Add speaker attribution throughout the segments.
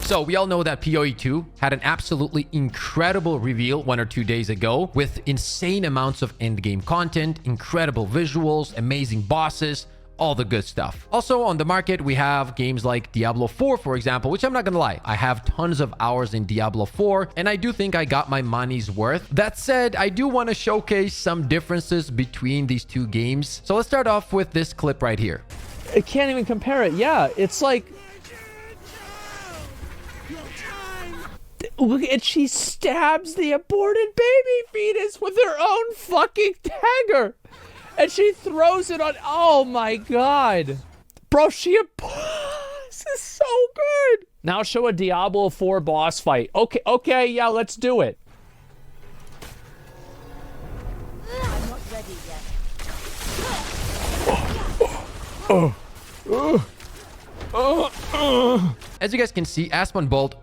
Speaker 1: So we all know that PoE 2 had an absolutely incredible reveal 1 or 2 days ago with insane amounts of endgame content, incredible visuals, amazing bosses, all the good stuff. Also on the market, we have games like Diablo 4, for example, which I'm not gonna lie, I have tons of hours in Diablo 4, and I do think I got my money's worth. That said, I do want to showcase some differences between these two games. So let's start off with this clip right here.
Speaker 2: I can't even compare it. Yeah, it's like... Look, and she stabs the aborted baby fetus with her own fucking dagger. And she throws it on... Oh my god. Bro, this is so good. Now show a Diablo 4 boss fight. Okay, yeah, let's do it.
Speaker 3: I'm not ready yet.
Speaker 1: As you guys can see, Asmongold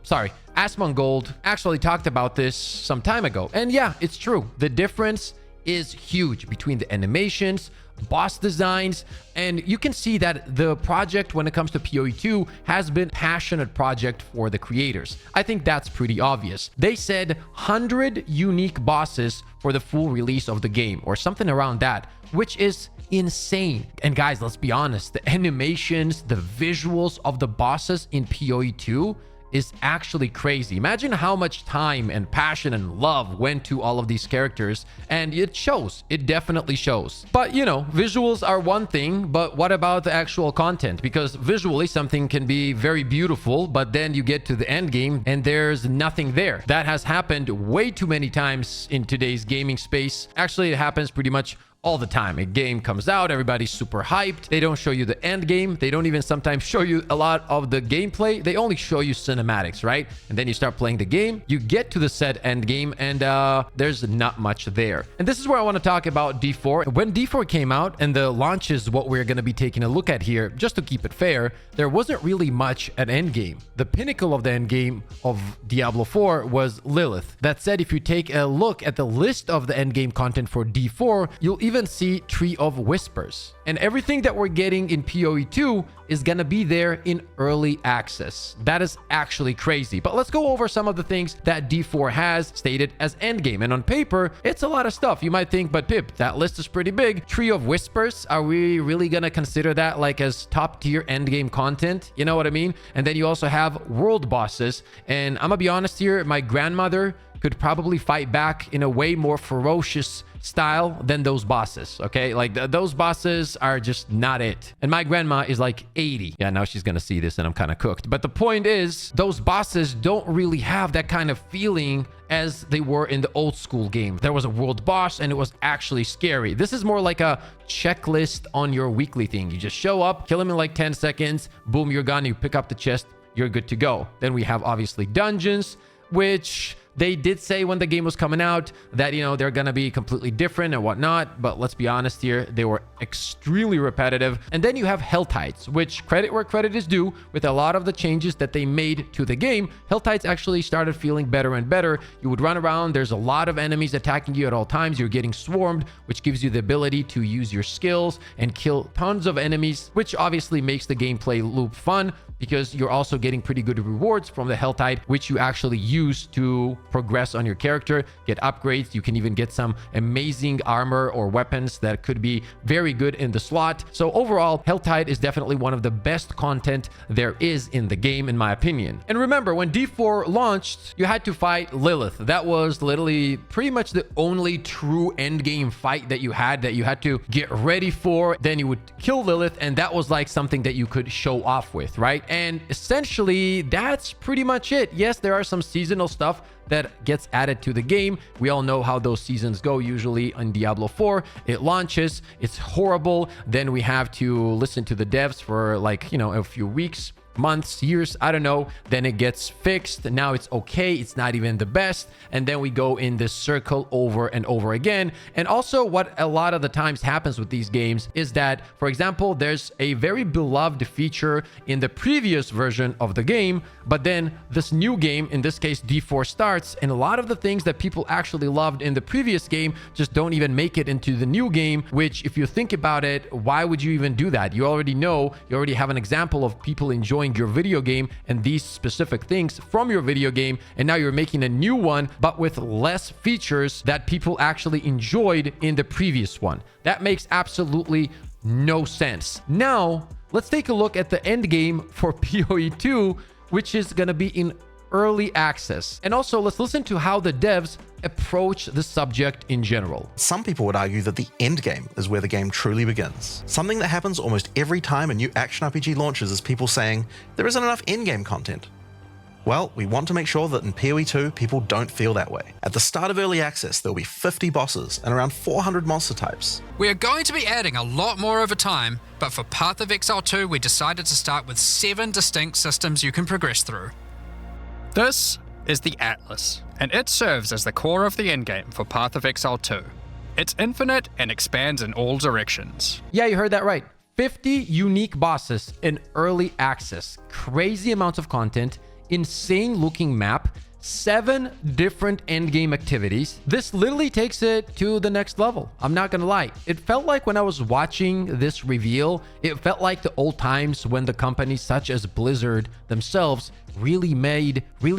Speaker 1: actually talked about this some time ago. And yeah, it's true. The difference is huge between the animations, boss designs, and you can see that the project, when it comes to PoE 2, has been a passionate project for the creators. I think that's pretty obvious. They said 100 unique bosses for the full release of the game, or something around that, which is insane. And guys, let's be honest, the animations, the visuals of the bosses in PoE 2 is actually crazy. Imagine how much time and passion and love went to all of these characters, and it shows. It definitely shows. But you know, visuals are one thing, but what about the actual content? Because visually something can be very beautiful, but then you get to the end game and there's nothing there. That has happened way too many times in today's gaming space. Actually, it happens pretty much all the time. A game comes out, everybody's super hyped. They don't show you the end game. They don't even sometimes show you a lot of the gameplay. They only show you cinematics, right? And then you start playing the game. You get to the said end game, and there's not much there. And this is where I want to talk about D4. When D4 came out, and the launch is what we're going to be taking a look at here, just to keep it fair, there wasn't really much at end game. The pinnacle of the end game of Diablo 4 was Lilith. That said, if you take a look at the list of the end game content for D4, you'll even see Tree of Whispers. And everything that we're getting in PoE 2 is gonna be there in early access. That is actually crazy. But let's go over some of the things that D4 has stated as endgame. And on paper, it's a lot of stuff. You might think, but Pip, that list is pretty big. Tree of Whispers, are we really gonna consider that like as top tier endgame content? You know what I mean? And then you also have world bosses. And I'm gonna be honest here, my grandmother could probably fight back in a way more ferocious style than those bosses. Okay, like those bosses are just not it. And my grandma is like 80. Yeah, now she's gonna see this and I'm kind of cooked. But the point is, those bosses don't really have that kind of feeling as they were in the old school game. There was a world boss and it was actually scary. This is more like a checklist on your weekly thing. You just show up, kill him in like 10 seconds, boom, you're gone, you pick up the chest, you're good to go. Then we have obviously dungeons, which they did say when the game was coming out that, you know, they're gonna be completely different and whatnot, but let's be honest here, they were extremely repetitive. And then you have Hell Tides, which, credit where credit is due, with a lot of the changes that they made to the game, Hell Tides actually started feeling better and better. You would run around, there's a lot of enemies attacking you at all times, you're getting swarmed, which gives you the ability to use your skills and kill tons of enemies, which obviously makes the gameplay loop fun, because you're also getting pretty good rewards from the Helltide, which you actually use to progress on your character, get upgrades. You can even get some amazing armor or weapons that could be very good in the slot. So overall, Helltide is definitely one of the best content there is in the game, in my opinion. And remember, when D4 launched, you had to fight Lilith. That was literally pretty much the only true endgame fight that you had to get ready for. Then you would kill Lilith, and that was like something that you could show off with, right? And essentially, that's pretty much it. Yes, there are some seasonal stuff that gets added to the game. We all know how those seasons go usually in Diablo 4. It launches, it's horrible. Then we have to listen to the devs for like, you know, a few weeks, months, years, I don't know. Then it gets fixed. Now it's okay. It's not even the best. And then we go in this circle over and over again. And also what a lot of the times happens with these games is that, for example, there's a very beloved feature in the previous version of the game, but then this new game, in this case D4, starts, and a lot of the things that people actually loved in the previous game just don't even make it into the new game, which, if you think about it, why would you even do that? You already know, you already have an example of people enjoying enjoying your video game and these specific things from your video game, and now you're making a new one but with less features that people actually enjoyed in the previous one. That makes absolutely no sense. Now, let's take a look at the end game for PoE 2, which is going to be in early access. And also, let's listen to how the devs approach the subject in general.
Speaker 4: Some people would argue that the end game is where the game truly begins. Something that happens almost every time a new action RPG launches is people saying, there isn't enough in-game content. Well, we want to make sure that in PoE 2, people don't feel that way. At the start of early access, there'll be 50 bosses and around 400 monster types.
Speaker 5: We are going to be adding a lot more over time, but for Path of Exile 2, we decided to start with 7 distinct systems you can progress through.
Speaker 6: This is the Atlas, and it serves as the core of the endgame for Path of Exile 2. It's infinite and expands in all directions.
Speaker 1: Yeah, you heard that right. 50 unique bosses in early access, crazy amounts of content, insane looking map, 7 different endgame activities. This literally takes it to the next level. I'm not gonna lie. It felt like when I was watching this reveal, it felt like the old times when the companies such as Blizzard themselves really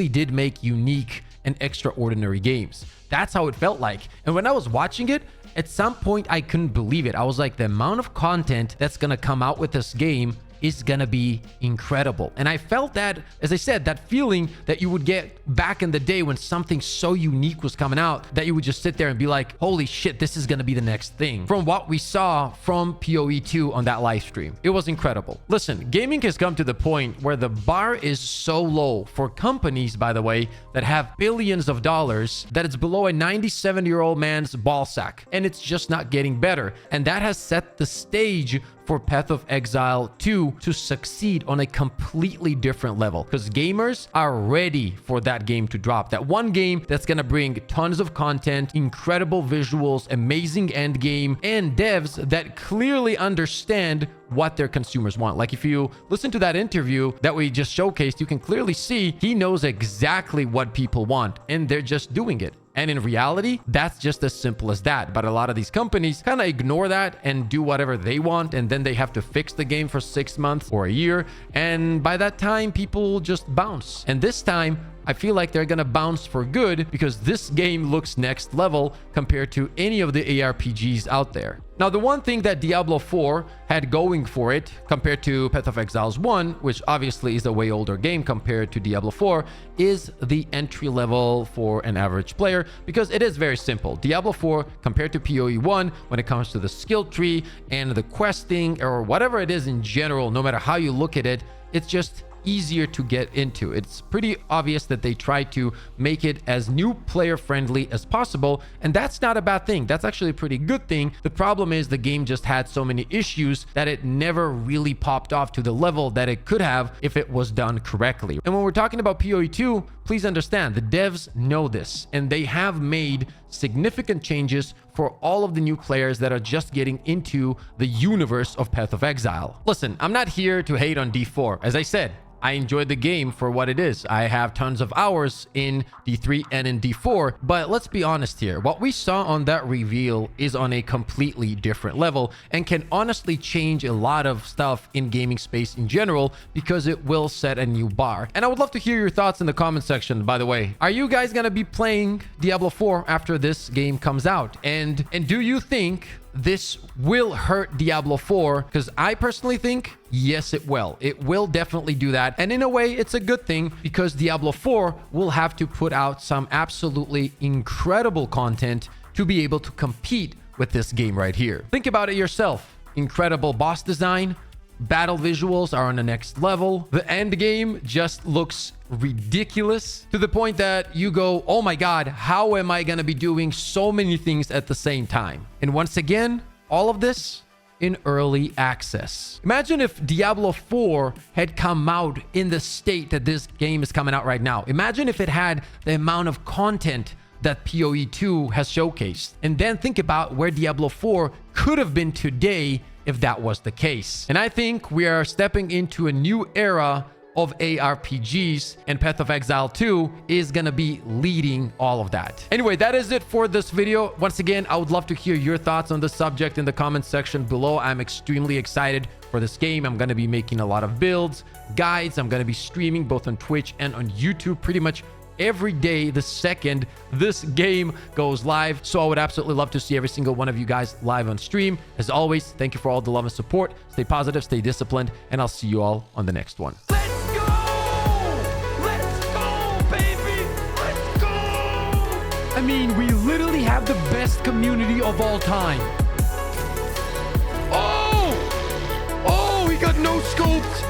Speaker 1: did make unique and extraordinary games. That's how it felt like. And when I was watching it, at some point I couldn't believe it. I was like, the amount of content that's gonna come out with this game is gonna be incredible. And I felt that, as I said, that feeling that you would get back in the day when something so unique was coming out, that you would just sit there and be like, holy shit, this is gonna be the next thing. From what we saw from PoE 2 on that live stream, it was incredible. Listen, gaming has come to the point where the bar is so low for companies, by the way, that have billions of dollars, that it's below a 97-year-old man's ballsack, and it's just not getting better. And that has set the stage for Path of Exile 2 to succeed on a completely different level, because gamers are ready for that game to drop. That one game that's gonna bring tons of content, incredible visuals, amazing end game, and devs that clearly understand what their consumers want. Like if you listen to that interview that we just showcased, you can clearly see he knows exactly what people want, and they're just doing it. And in reality, that's just as simple as that. But a lot of these companies kind of ignore that and do whatever they want, and then they have to fix the game for 6 months or a year. And by that time, people just bounce. And this time, I feel like they're gonna bounce for good, because this game looks next level compared to any of the ARPGs out there. Now, the one thing that Diablo 4 had going for it compared to Path of Exiles 1, which obviously is a way older game compared to Diablo 4, is the entry level for an average player, because it is very simple. Diablo 4 compared to PoE 1, when it comes to the skill tree and the questing or whatever it is in general, no matter how you look at it, it's just easier to get into. It's pretty obvious that they try to make it as new player friendly as possible, and that's not a bad thing. That's actually a pretty good thing. The problem is the game just had so many issues that it never really popped off to the level that it could have if it was done correctly. And when we're talking about PoE 2, please understand, the devs know this, and they have made significant changes for all of the new players that are just getting into the universe of Path of Exile. Listen, I'm not here to hate on D4. As I said, I enjoyed the game for what it is. I have tons of hours in D3 and in D4, but let's be honest here. What we saw on that reveal is on a completely different level and can honestly change a lot of stuff in gaming space in general, because it will set a new bar. And I would love to hear your thoughts in the comment section, by the way. Are you guys gonna be playing Diablo 4 after this game comes out? And do you think this will hurt Diablo 4? Because I personally think, yes, it will. It will definitely do that. And in a way, it's a good thing, because Diablo 4 will have to put out some absolutely incredible content to be able to compete with this game right here. Think about it yourself. Incredible boss design, battle visuals are on the next level. The end game just looks ridiculous, to the point that you go, oh my god, how am I gonna be doing so many things at the same time? And once again, all of this in early access. Imagine if Diablo 4 had come out in the state that this game is coming out right now. Imagine if it had the amount of content that PoE 2 has showcased. And then think about where Diablo 4 could have been today if that was the case. And I think we are stepping into a new era of ARPGs, and Path of Exile 2 is gonna be leading all of that. Anyway, that is it for this video. Once again, I would love to hear your thoughts on the subject in the comment section below. I'm extremely excited for this game. I'm gonna be making a lot of builds, guides. I'm gonna be streaming both on Twitch and on YouTube pretty much every day the second this game goes live. So I would absolutely love to see every single one of you guys live on stream. As always, thank you for all the love and support. Stay positive, stay disciplined, and I'll see you all on the next one.
Speaker 7: Let's go! Let's go, baby! Let's go!
Speaker 1: I mean, we literally have the best community of all time. Oh! Oh, he got no scoped.